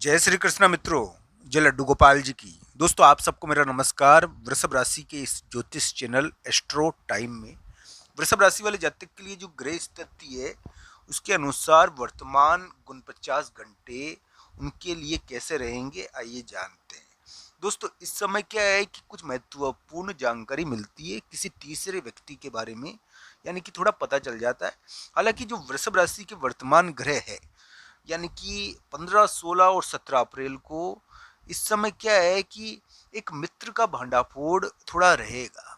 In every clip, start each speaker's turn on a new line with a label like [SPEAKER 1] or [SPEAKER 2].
[SPEAKER 1] जय श्री कृष्ण मित्रों। जय लड्डू गोपाल जी की। दोस्तों आप सबको मेरा नमस्कार। वृषभ राशि के इस ज्योतिष चैनल एस्ट्रो टाइम में वृषभ राशि वाले जातक के लिए जो ग्रह स्थिति है उसके अनुसार वर्तमान 49 घंटे उनके लिए कैसे रहेंगे आइए जानते हैं। दोस्तों इस समय क्या है कि कुछ महत्वपूर्ण जानकारी मिलती है किसी तीसरे व्यक्ति के बारे में, यानी कि थोड़ा पता चल जाता है। हालांकि जो वृषभ राशि के वर्तमान ग्रह है यानी कि 15, 16 और 17 अप्रैल को इस समय क्या है कि एक मित्र का भांडाफोड़ थोड़ा रहेगा।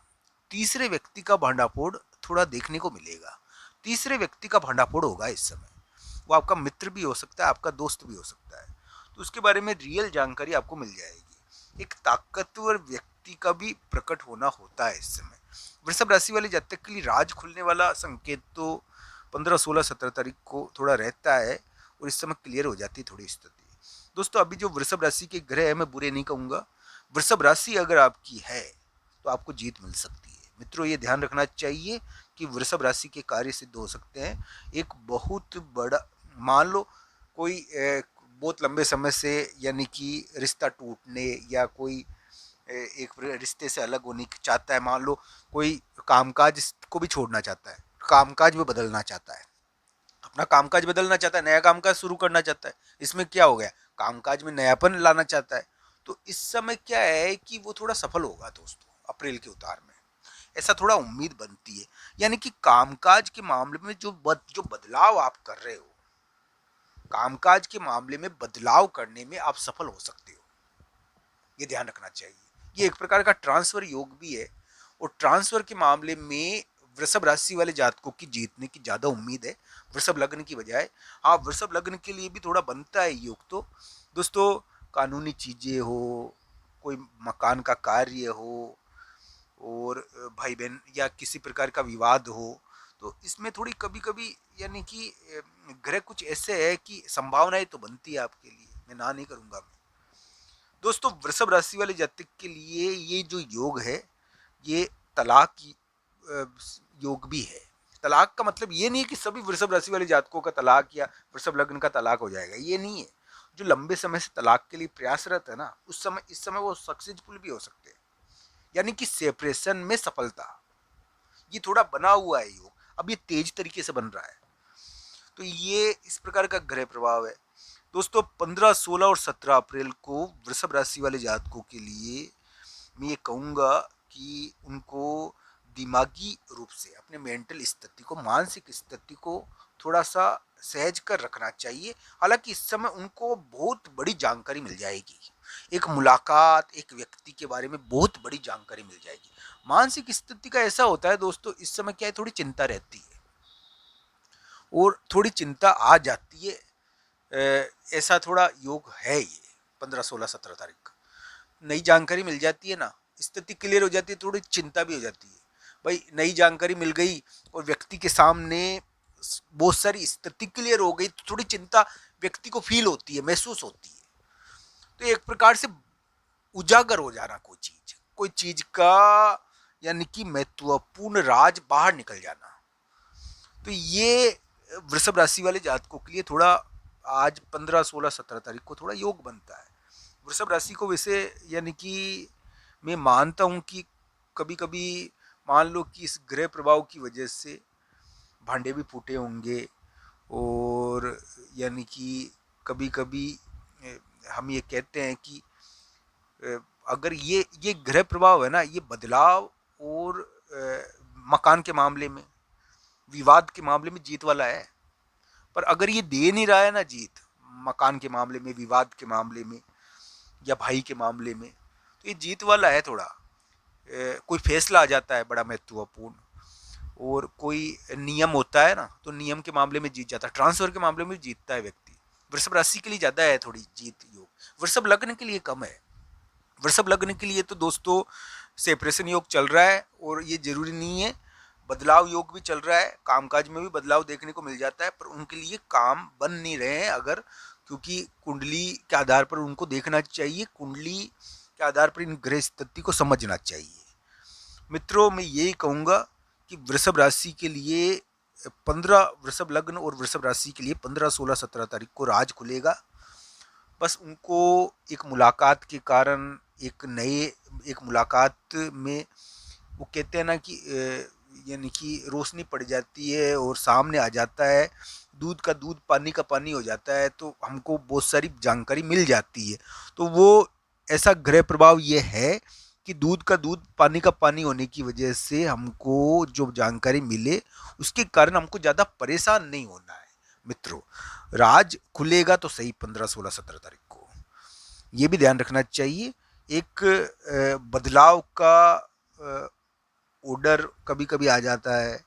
[SPEAKER 1] तीसरे व्यक्ति का भांडाफोड़ थोड़ा देखने को मिलेगा। तीसरे व्यक्ति का भांडाफोड़ होगा इस समय। वो आपका मित्र भी हो सकता है, आपका दोस्त भी हो सकता है। तो उसके बारे में रियल जानकारी आपको मिल जाएगी। एक ताकतवर व्यक्ति का भी प्रकट होना होता है इस समय। वृषभ राशि वाले जातक के लिए राज खुलने वाला संकेत तो 15, 16, 17 तारीख को थोड़ा रहता है और इस समय क्लियर हो जाती है थोड़ी स्थिति। दोस्तों अभी जो वृषभ राशि के ग्रह है मैं बुरे नहीं कहूंगा। वृषभ राशि अगर आपकी है तो आपको जीत मिल सकती है। मित्रों ये ध्यान रखना चाहिए कि वृषभ राशि के कार्य सिद्ध हो सकते हैं। एक बहुत बड़ा मान लो कोई बहुत लंबे समय से यानी कि रिश्ता टूटने या कोई एक रिश्ते से अलग होने की चाहता है। मान लो कोई कामकाज को भी छोड़ना चाहता है, कामकाज में बदलना चाहता है, अपना कामकाज बदलना चाहता है, नया कामकाज शुरू करना चाहता है। इसमें क्या हो गया, कामकाज में नयापन लाना चाहता है। तो इस समय क्या है कि वो थोड़ा सफल होगा दोस्तों अप्रैल के उतार में, ऐसा थोड़ा उम्मीद बनती है। यानी कि कामकाज के मामले में जो बदलाव आप कर रहे हो, कामकाज के मामले में बदलाव करने में आप सफल हो सकते हो। ये ध्यान रखना चाहिए। ये एक प्रकार का ट्रांसफर योग भी है और ट्रांसफर के मामले में वृषभ राशि वाले जातकों की जीतने की ज्यादा उम्मीद है वृषभ लग्न की बजाय। हाँ वृषभ लग्न के लिए भी थोड़ा बनता है योग। तो दोस्तों कानूनी चीजें हो, कोई मकान का कार्य हो और भाई बहन या किसी प्रकार का विवाद हो, तो इसमें थोड़ी कभी कभी यानी कि ग्रह कुछ ऐसे है कि संभावनाएं तो बनती है आपके लिए, मैं ना नहीं करूंगा। दोस्तों वृषभ राशि वाले जातक के लिए ये जो योग है ये तलाक योग भी है। तलाक का मतलब ये नहीं है कि सभी वृषभ राशि वाले जातकों का तलाक या वृषभ लग्न का तलाक हो जाएगा, ये नहीं है। जो लंबे समय से तलाक के लिए प्रयासरत है ना, उस समय इस समय वो सक्सेसफुल भी हो सकते हैं। यानी कि सेपरेशन में सफलता, ये थोड़ा बना हुआ है योग। अब ये तेज तरीके से बन रहा है। तो ये इस प्रकार का ग्रह प्रभाव है। दोस्तों 15, 16 और 17 अप्रैल को वृषभ राशि वाले जातकों के लिए मैं ये कहूँगा कि उनको दिमागी रूप से अपने मेंटल स्थिति को, मानसिक स्थिति को थोड़ा सा सहज कर रखना चाहिए। हालांकि इस समय उनको बहुत बड़ी जानकारी मिल जाएगी। एक मुलाकात, एक व्यक्ति के बारे में बहुत बड़ी जानकारी मिल जाएगी। मानसिक स्थिति का ऐसा होता है दोस्तों, इस समय क्या है थोड़ी चिंता रहती है और थोड़ी चिंता आ जाती है। ऐसा थोड़ा योग है ये 15, 16, 17 तारीख का। नई जानकारी मिल जाती है ना, स्थिति क्लियर हो जाती है, थोड़ी चिंता भी हो जाती है। भाई नई जानकारी मिल गई और व्यक्ति के सामने बहुत सारी स्थिति क्लियर हो गई तो थोड़ी चिंता व्यक्ति को फील होती है, महसूस होती है। तो एक प्रकार से उजागर हो जाना, कोई चीज का यानी कि महत्वपूर्ण राज बाहर निकल जाना। तो ये वृषभ राशि वाले जातकों के लिए थोड़ा आज 15, 16, 17 तारीख को थोड़ा योग बनता है। वृषभ राशि को वैसे यानी कि मैं मानता हूँ कि कभी कभी मान लो कि इस ग्रह प्रभाव की वजह से भांडे भी फूटे होंगे और यानी कि कभी कभी हम ये कहते हैं कि अगर ये ग्रह प्रभाव है ना, ये बदलाव और मकान के मामले में, विवाद के मामले में जीत वाला है। पर अगर ये दे नहीं रहा है ना जीत, मकान के मामले में, विवाद के मामले में या भाई के मामले में, तो ये जीत वाला है थोड़ा। कोई फैसला आ जाता है बड़ा महत्वपूर्ण और कोई नियम होता है ना, तो नियम के मामले में जीत जाता है, ट्रांसफर के मामले में जीतता है व्यक्ति। वृषभ राशि के लिए ज्यादा है थोड़ी जीत योग, वृषभ लग्न के लिए कम है। वृषभ लग्न के लिए तो दोस्तों सेपरेशन योग चल रहा है और ये जरूरी नहीं है, बदलाव योग भी चल रहा है, कामकाज में भी बदलाव देखने को मिल जाता है। पर उनके लिए काम बन नहीं रहे हैं अगर, क्योंकि कुंडली के आधार पर उनको देखना चाहिए, कुंडली के आधार पर इन ग्रह स्थिति को समझना चाहिए। मित्रों मैं यही कहूँगा कि वृषभ राशि के लिए 15, वृषभ लग्न और वृषभ राशि के लिए 15, 16, 17 तारीख को राज खुलेगा। बस उनको एक मुलाकात के कारण एक मुलाकात में वो कहते हैं ना कि यानी कि रोशनी पड़ जाती है और सामने आ जाता है, दूध का दूध पानी का पानी हो जाता है, तो हमको बहुत सारी जानकारी मिल जाती है। तो वो ऐसा ग्रह प्रभाव ये है कि दूध का दूध पानी का पानी होने की वजह से हमको जो जानकारी मिले उसके कारण हमको ज़्यादा परेशान नहीं होना है। मित्रों, राज खुलेगा तो सही 15, 16, 17 तारीख को, ये भी ध्यान रखना चाहिए। एक बदलाव का ऑर्डर कभी कभी आ जाता है,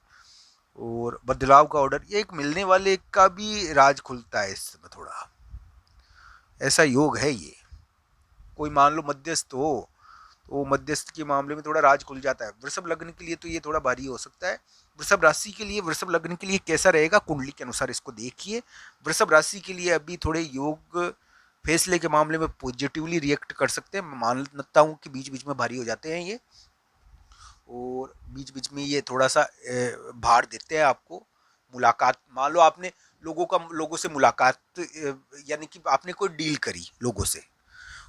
[SPEAKER 1] और बदलाव का ऑर्डर एक मिलने वाले का भी राज खुलता है इस समय, थोड़ा ऐसा योग है ये। कोई मान लो मध्यस्थ हो, तो वो मध्यस्थ के मामले में थोड़ा राज खुल जाता है। वृषभ लग्न के लिए तो ये थोड़ा भारी हो सकता है। वृषभ राशि के लिए, वृषभ लग्न के लिए कैसा रहेगा, कुंडली के अनुसार इसको देखिए। वृषभ राशि के लिए अभी थोड़े योग फैसले के मामले में पॉजिटिवली रिएक्ट कर सकते हैं। मैं मानता हूँ कि बीच बीच में भारी हो जाते हैं ये, और बीच बीच में ये थोड़ा सा भार देते हैं आपको। मुलाकात, मान लो आपने लोगों से मुलाकात, यानी कि आपने कोई डील करी लोगों से,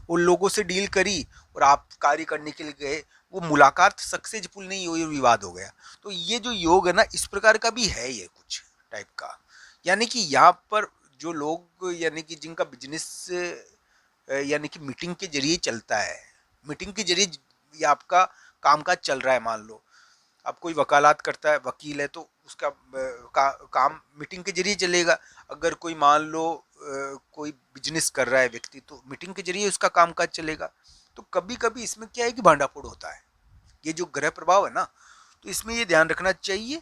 [SPEAKER 1] उन लोगों से डील करी और आप कार्य करने के लिए गए, वो मुलाकात सक्सेसफुल नहीं हुई, विवाद हो गया। तो ये जो योग है ना, इस प्रकार का भी है ये कुछ टाइप का। यानी कि यहाँ पर जो लोग, यानी कि जिनका बिजनेस यानी कि मीटिंग के जरिए चलता है, मीटिंग के जरिए ये आपका कामकाज चल रहा है। मान लो अब कोई वकालत करता है, वकील है, तो उसका काम मीटिंग के जरिए चलेगा। अगर कोई मान लो कोई बिजनेस कर रहा है व्यक्ति, तो मीटिंग के जरिए उसका कामकाज चलेगा। तो कभी कभी इसमें क्या है कि भांडाफोड़ होता है। ये जो ग्रह प्रभाव है ना, तो इसमें ये ध्यान रखना चाहिए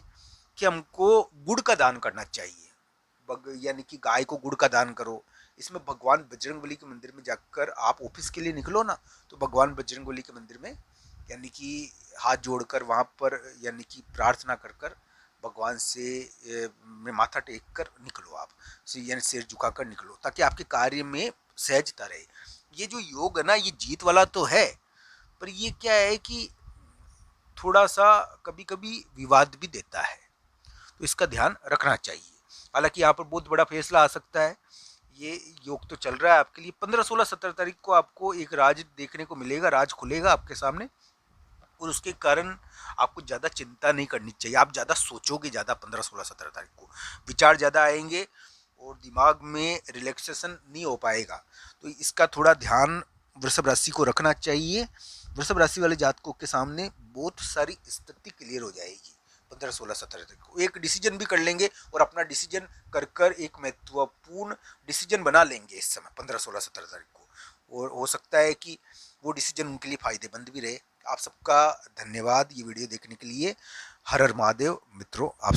[SPEAKER 1] कि हमको गुड़ का दान करना चाहिए। यानी कि गाय को गुड़ का दान करो। इसमें भगवान बजरंगबली के मंदिर में जाकर आप ऑफिस के लिए निकलो ना, तो भगवान बजरंगबली के मंदिर में यानी कि हाथ जोड़कर वहाँ पर यानी कि प्रार्थना कर कर भगवान से में माथा टेक कर निकलो आप, यानी सिर झुकाकर निकलो, ताकि आपके कार्य में सहजता रहे। ये जो योग है ना, ये जीत वाला तो है, पर ये क्या है कि थोड़ा सा कभी कभी विवाद भी देता है, तो इसका ध्यान रखना चाहिए। हालांकि यहाँ पर बहुत बड़ा फैसला आ सकता है। ये योग तो चल रहा है आपके लिए 15, 16, 17 तारीख को आपको एक राज देखने को मिलेगा, राज खुलेगा आपके सामने, और उसके कारण आपको ज़्यादा चिंता नहीं करनी चाहिए। आप ज़्यादा सोचोगे, ज़्यादा 15, 16, 17 तारीख को विचार ज़्यादा आएंगे और दिमाग में रिलैक्सेशन नहीं हो पाएगा। तो इसका थोड़ा ध्यान वृषभ राशि को रखना चाहिए। वृषभ राशि वाले जातकों के सामने बहुत सारी स्थिति क्लियर हो जाएगी 15, 16, 17 को। एक डिसीजन भी कर लेंगे और अपना डिसीजन कर कर एक महत्वपूर्ण डिसीजन बना लेंगे इस समय 15, 16, 17 तारीख को, और हो सकता है कि वो डिसीजन उनके लिए फायदेमंद भी रहे। आप सबका धन्यवाद ये वीडियो देखने के लिए। हर हर महादेव। मित्रों, आप